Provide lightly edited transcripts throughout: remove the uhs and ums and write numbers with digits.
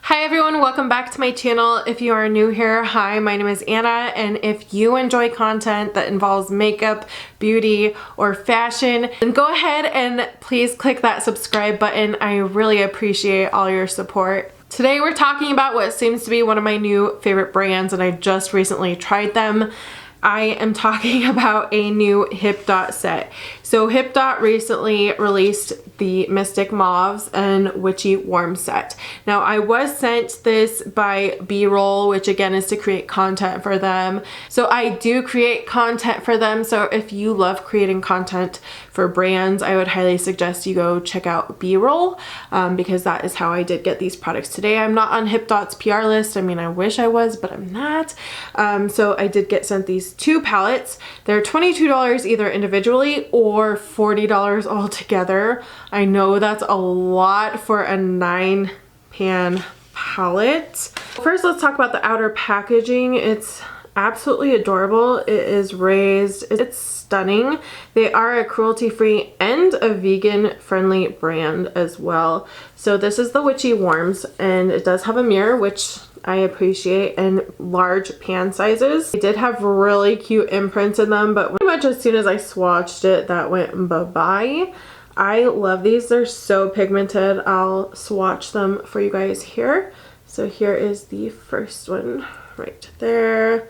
Hi everyone, welcome back to my channel. If you are new here, hi, my name is Anna, and if you enjoy content that involves makeup, beauty, or fashion, then go ahead and please click that subscribe button. I really appreciate all your support. Today we're talking about what seems to be one of my new favorite brands, and I just recently tried them. I am talking about a new Hipdot set. So Hipdot recently released the Mystic Mauves and Witchy Warm set. Now I was sent this by B-Roll, which again is to create content for them. So I do create content for them. So if you love creating content for brands, I would highly suggest you go check out B-Roll because that is how I did get these products today. I'm not on Hipdot's PR list. I mean, I wish I was, but I'm not. So I did get sent these two palettes. They're $22 either individually or $40 all together. I know that's a lot for a 9-pan palette. First, let's talk about the outer packaging. It's absolutely adorable. It is raised. It's stunning. They are a cruelty-free and a vegan-friendly brand as well. So this is the Witchy Warms, and it does have a mirror, which I appreciate, and large pan sizes. They did have really cute imprints in them, but pretty much as soon as I swatched it, that went bye-bye. I love these. They're so pigmented. I'll swatch them for you guys here. So here is the first one right there.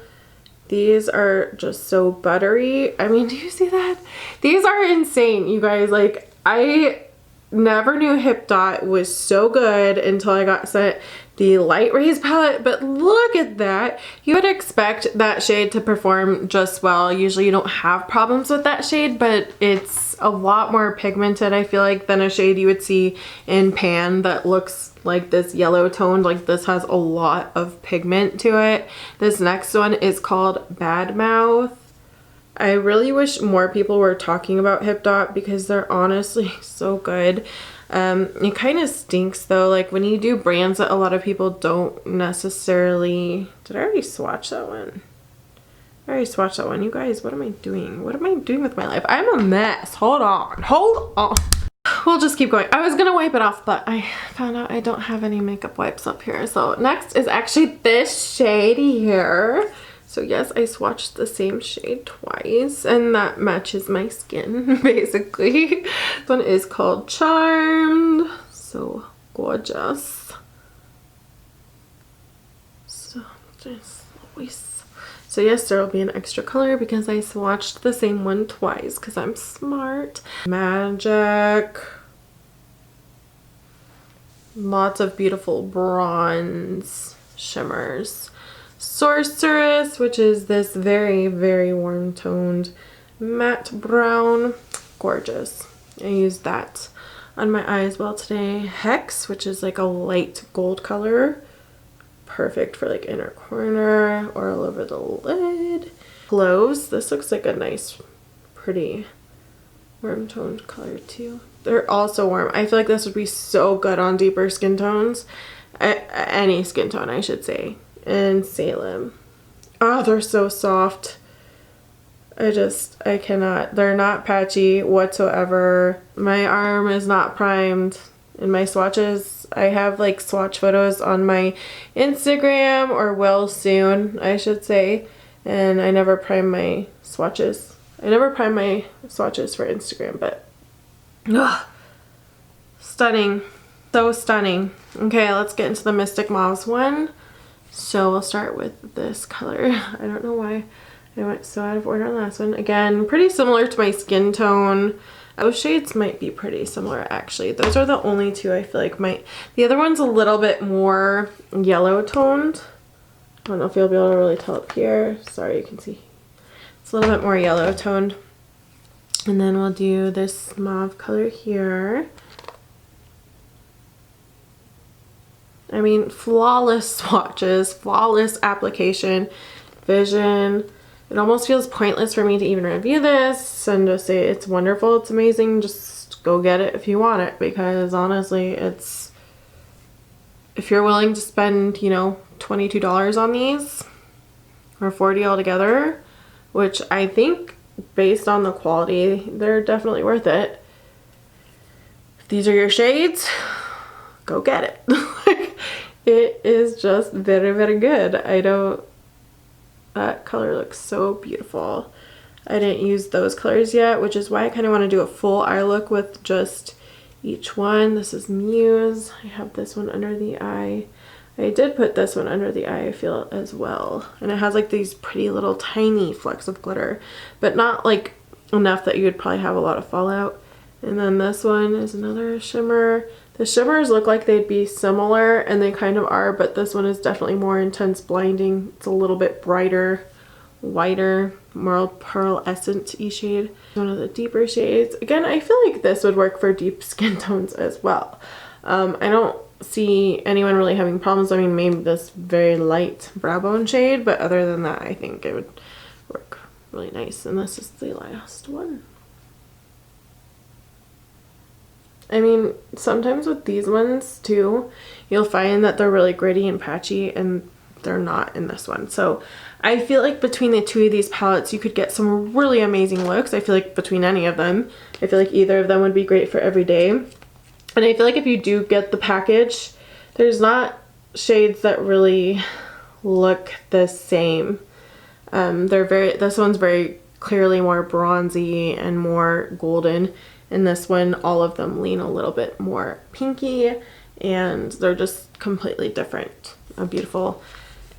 These are just so buttery. I mean, do you see that? These are insane, you guys. Like, I never knew Hipdot was so good until I got sent the light raised palette, but look at that. You would expect that shade to perform just well. Usually you don't have problems with that shade, but it's a lot more pigmented, I feel like, than a shade you would see in pan that looks like this yellow toned. Like, this has a lot of pigment to it. This next one is called Bad Mouth. I really wish more people were talking about Hipdot because they're honestly so good. It kind of stinks though, like when you do brands that a lot of people don't necessarily... Did I already swatch that one? I already swatched that one. You guys, what am I doing? What am I doing with my life? I'm a mess. Hold on. Hold on. We'll just keep going. I was gonna wipe it off, but I found out I don't have any makeup wipes up here. So next is actually this shade here. So yes, I swatched the same shade twice, and that matches my skin, basically. This one is called Charmed. So gorgeous. So yes, there will be an extra color because I swatched the same one twice because I'm smart. Magic. Lots of beautiful bronze shimmers. Sorceress, which is this very, very warm toned matte brown. Gorgeous. I used that on my eye as well today. Hex, which is like a light gold color. Perfect for like inner corner or all over the lid. Cloves. This looks like a nice, pretty warm toned color too. They're also warm. I feel like this would be so good on deeper skin tones. Any skin tone, I should say. And Salem. Oh, they're so soft. I cannot. They're not patchy whatsoever. My arm is not primed in my swatches. I have like swatch photos on my Instagram, or will soon, I should say. And I never prime my swatches. I never prime my swatches for Instagram, but ugh, stunning. So stunning. Okay, let's get into the Mystic Mauves one. So we'll start with this color. I don't know why I went so out of order on the last one. Again, pretty similar to my skin tone. Those shades might be pretty similar actually. Those are the only two I feel like might. The other one's a little bit more yellow toned. I don't know if you'll be able to really tell up here. Sorry, you can see. It's a little bit more yellow toned. And then we'll do this mauve color here. I mean, flawless swatches, flawless application, vision. It almost feels pointless for me to even review this and just say it's wonderful, it's amazing. Just go get it if you want it, because honestly, it's, if you're willing to spend, you know, $22 on these or $40 altogether, which I think based on the quality, they're definitely worth it. If these are your shades, go get it. It is just very, very good. That color looks so beautiful. I didn't use those colors yet, which is why I kind of want to do a full eye look with just each one. This is Muse. I have this one under the eye. I did put this one under the eye, I feel, as well. And it has like these pretty little tiny flecks of glitter, but not like enough that you would probably have a lot of fallout. And then this one is another shimmer. The shimmers look like they'd be similar, and they kind of are, but this one is definitely more intense blinding. It's a little bit brighter, whiter, more pearlescent-y shade. One of the deeper shades. Again, I feel like this would work for deep skin tones as well. I don't see anyone really having problems. I mean, maybe this very light brow bone shade, but other than that, I think it would work really nice. And this is the last one. I mean, sometimes with these ones too, you'll find that they're really gritty and patchy, and they're not in this one. So I feel like between the two of these palettes, you could get some really amazing looks. I feel like between any of them, I feel like either of them would be great for every day. And I feel like if you do get the package, there's not shades that really look the same. This one's very clearly more bronzy and more golden. And this one, all of them lean a little bit more pinky, and they're just completely different. A beautiful,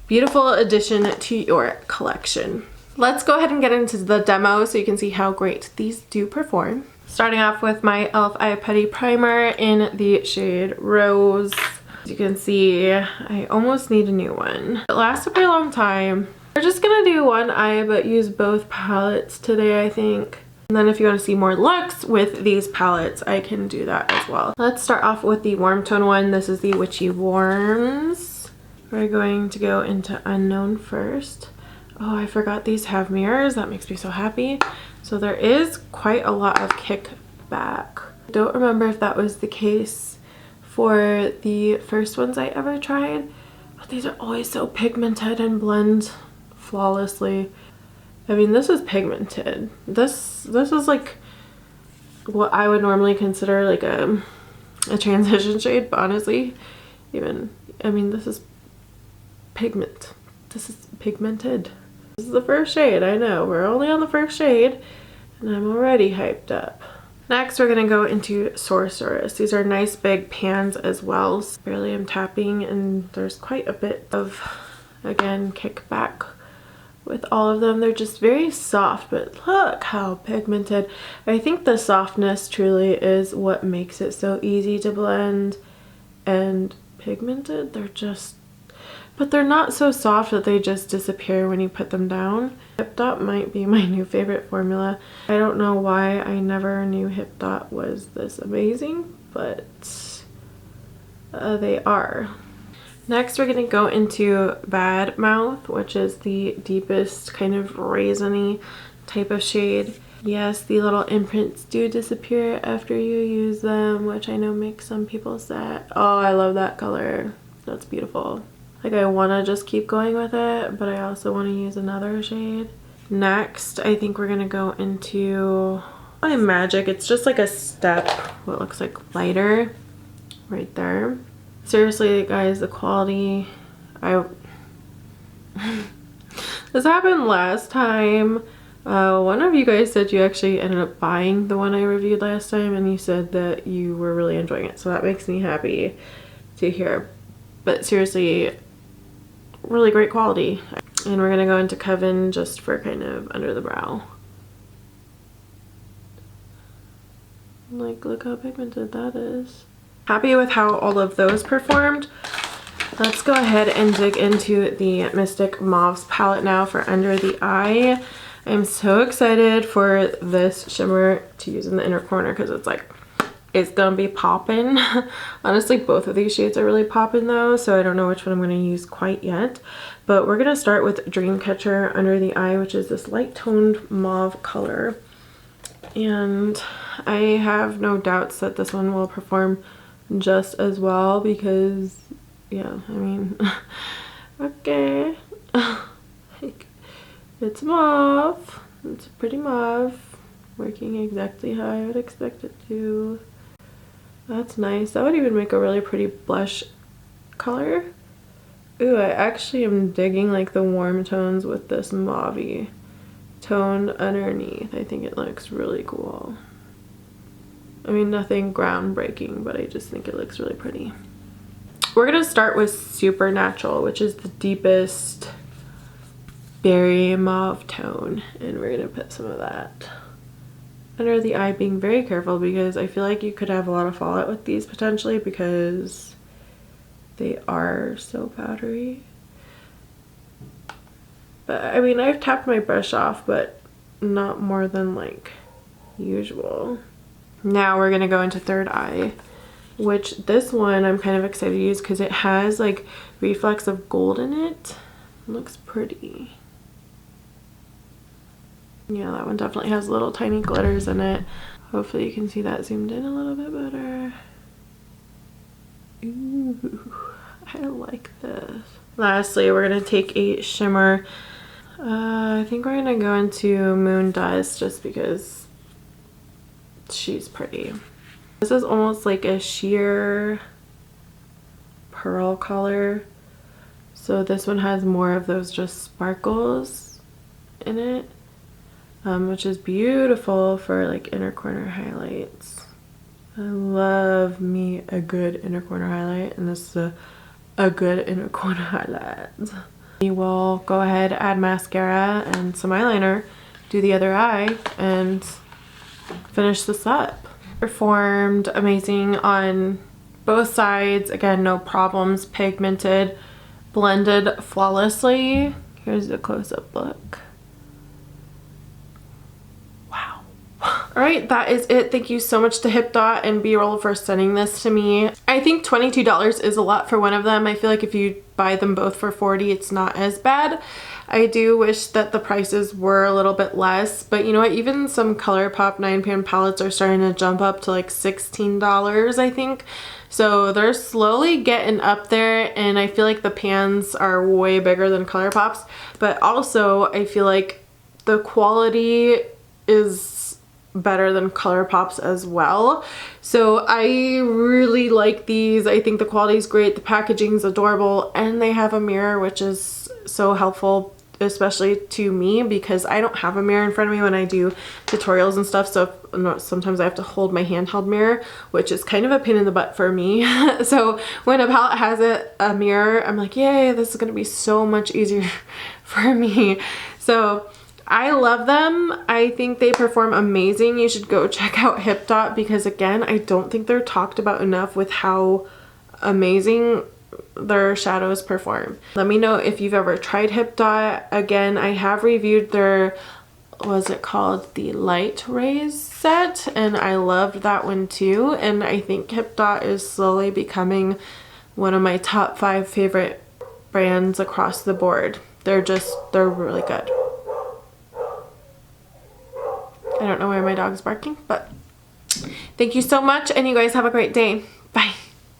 beautiful addition to your collection. Let's go ahead and get into the demo so you can see how great these do perform. Starting off with my e.l.f. Eye Putty Primer in the shade Rose. As you can see, I almost need a new one. It lasts a pretty long time. We're just gonna do one eye, but use both palettes today, I think. And then if you want to see more looks with these palettes, I can do that as well. Let's start off with the warm tone one. This is the Witchy Warms. We're going to go into Unknown first. Oh, I forgot these have mirrors. That makes me so happy. So there is quite a lot of kickback. I don't remember if that was the case for the first ones I ever tried, but these are always so pigmented and blend flawlessly. I mean, this is pigmented. This is like what I would normally consider like a transition shade, but honestly, I mean, this is pigment. This is pigmented. This is the first shade, I know. We're only on the first shade, and I'm already hyped up. Next, we're gonna go into Sorceress. These are nice big pans as well. Barely am tapping, and there's quite a bit of, again, kickback with all of them. They're just very soft, but look how pigmented. I think the softness truly is what makes it so easy to blend. And pigmented, but they're not so soft that they just disappear when you put them down. Hipdot might be my new favorite formula. I don't know why I never knew Hipdot was this amazing, but they are. Next, we're gonna go into Bad Mouth, which is the deepest kind of raisiny type of shade. Yes, the little imprints do disappear after you use them, which I know makes some people sad. Oh, I love that color. That's beautiful. Like, I wanna just keep going with it, but I also wanna use another shade. Next, I think we're gonna go into my Magic. It's just like a step, what looks like lighter, right there. Seriously, guys, the quality, this happened last time. One of you guys said you actually ended up buying the one I reviewed last time, and you said that you were really enjoying it, so that makes me happy to hear. But seriously, really great quality. And we're gonna go into Coven just for kind of under the brow. Like, look how pigmented that is. Happy with how all of those performed. Let's go ahead and dig into the Mystic Mauves palette now for under the eye. I'm so excited for this shimmer to use in the inner corner because it's gonna be poppin'. Honestly, both of these shades are really poppin' though, so I don't know which one I'm gonna use quite yet. But we're gonna start with Dreamcatcher under the eye, which is this light toned mauve color. And I have no doubts that this one will perform just as well because, yeah, I mean, okay. Like, it's mauve. It's a pretty mauve. Working exactly how I would expect it to. That's nice. That would even make a really pretty blush color. Ooh, I actually am digging like the warm tones with this mauve-y tone underneath. I think it looks really cool. I mean, nothing groundbreaking, but I just think it looks really pretty. We're gonna start with Supernatural, which is the deepest berry mauve tone, and we're gonna put some of that under the eye, being very careful because I feel like you could have a lot of fallout with these potentially because they are so powdery. But I mean, I've tapped my brush off, but not more than like usual. Now we're gonna go into third eye, which this one I'm kind of excited to use because it has like reflex of gold in it. It looks pretty. Yeah, that one definitely has little tiny glitters in it. Hopefully you can see that zoomed in a little bit better. Ooh, I like this. Lastly, we're gonna take a shimmer. I think we're gonna go into Moon Dust just because she's pretty. This is almost like a sheer pearl color. So this one has more of those just sparkles in it, which is beautiful for like inner corner highlights. I love me a good inner corner highlight, and this is a good inner corner highlight. We will go ahead, add mascara and some eyeliner, do the other eye, and finish this up. Performed amazing on both sides. Again, no problems. Pigmented, blended flawlessly. Here's a close-up look. Wow. All right, that is it. Thank you so much to Hipdot and B-Roll for sending this to me. I think $22 is a lot for one of them. I feel like if you buy them both for $40, it's not as bad. I do wish that the prices were a little bit less, but you know what, even some ColourPop 9-pan palettes are starting to jump up to like $16, I think. So they're slowly getting up there, and I feel like the pans are way bigger than ColourPop's, but also I feel like the quality is better than ColourPop's as well. So I really like these. I think the quality is great, the packaging is adorable, and they have a mirror, which is so helpful, especially to me because I don't have a mirror in front of me when I do tutorials and stuff. So sometimes I have to hold my handheld mirror, which is kind of a pain in the butt for me. So when a palette has a mirror, I'm like, yay, this is gonna be so much easier for me. So I love them. I think they perform amazing. You should go check out Hipdot because again, I don't think they're talked about enough with how amazing their shadows perform. Let me know if you've ever tried Hipdot. Again, I have reviewed their, what's it called, the Light Rays set, and I loved that one too. And I think Hipdot is slowly becoming one of my top 5 favorite brands across the board. They're really good. I don't know why my dog's barking, but thank you so much, and you guys have a great day. Bye.